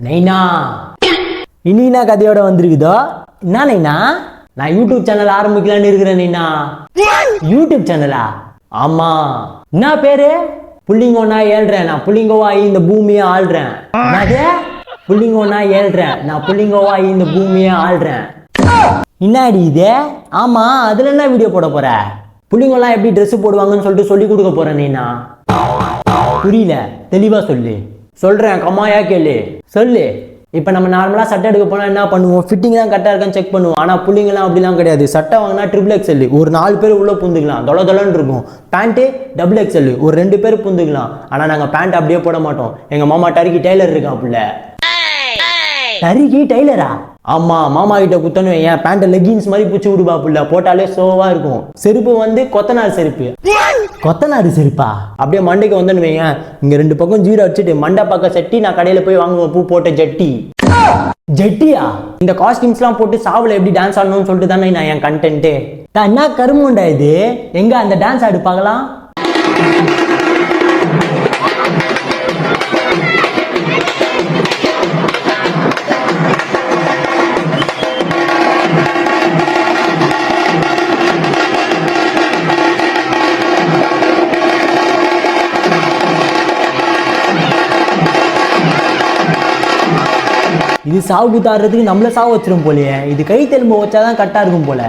நைனா இனினா கதையோட வந்திருக்குதோ என்ன நைனா? நான் யூடியூப் சேனல் ஆரம்பிக்கலான்னு இருக்கிறேன் நைனா. யூடியூப் சேனலா? ஆமா. என்ன பேரு? புள்ளிங்கோனா ஏழ்றேன் நான் புள்ளிங்கோவாயி இந்த பூமியை ஆள்றேன். என்னது? புள்ளிங்கோனா ஏழ்றேன் நான் புள்ளிங்கோவாயி இந்த பூமியை ஆள்றேன். என்னாடி இது? ஆமா, அதுல என்ன வீடியோ போட போற? புள்ளிங்கோலாம் எப்படி ட்ரெஸ் போடுவாங்கன்னு சொல்லிட்டு சொல்லி கொடுக்க போறேன் நீனா. புரியல, தெளிவா சொல்லு. சொல்றேன், கம்மாயா கேளு. சொல்லு. இப்போ நம்ம நார்மலாக சட்டை எடுக்க போனால் என்ன பண்ணுவோம்? ஃபிட்டிங் தான் கரெக்டாக இருக்கான்னு செக் பண்ணுவோம். ஆனால் புள்ளிங்கெல்லாம் அப்படிலாம் கிடையாது. சட்டை வாங்கினா XXL ஒரு 4 பேர் உள்ளே புந்துக்கலாம், தொலைன்னு இருக்கும். பேண்ட்டு XXL ஒரு 2 பேர் புந்துக்கலாம். ஆனால் நாங்கள் பேண்ட் அப்படியே போட மாட்டோம். எங்கள் மாமா டர்க்கி டெய்லர் இருக்கான் புள்ள. டர்க்கி டெய்லரா? ஆமா, மாமா கிட்ட குத்தணும் என் பேண்ட்டை லெகின்ஸ் மாதிரி பிடிச்சி விடுப்பா புள்ள, போட்டாலே சோவா இருக்கும். செருப்பு வந்து கொத்தனார் செருப்பு. கொத்தனார் செருப்பா? அப்படியே மண்டைக்கு வந்துன்னு வைங்க, இங்க 2 பக்கம் 0 அடிச்சுட்டு மண்டை பக்கம் செட்டி நான் கடையில போய் வாங்குவேன் பூ போட்ட ஜட்டி. ஜட்டியா? இந்த காஸ்டியூம்ஸ்லாம் போட்டு சாவுல எப்படி டான்ஸ் ஆடணும்னு சொல்லிட்டு தானே நான் என் கண்டென்ட்டு. என்ன கருமுண்டா இது? எங்க அந்த டான்ஸ் ஆடு பார்க்கலாம். இது சாவு குத்தாடுறதுக்கு நம்மள சாவு வச்சிரும் போலையே. இது கை தெலும்பு வச்சாதான் கரெக்டா இருக்கும் போல.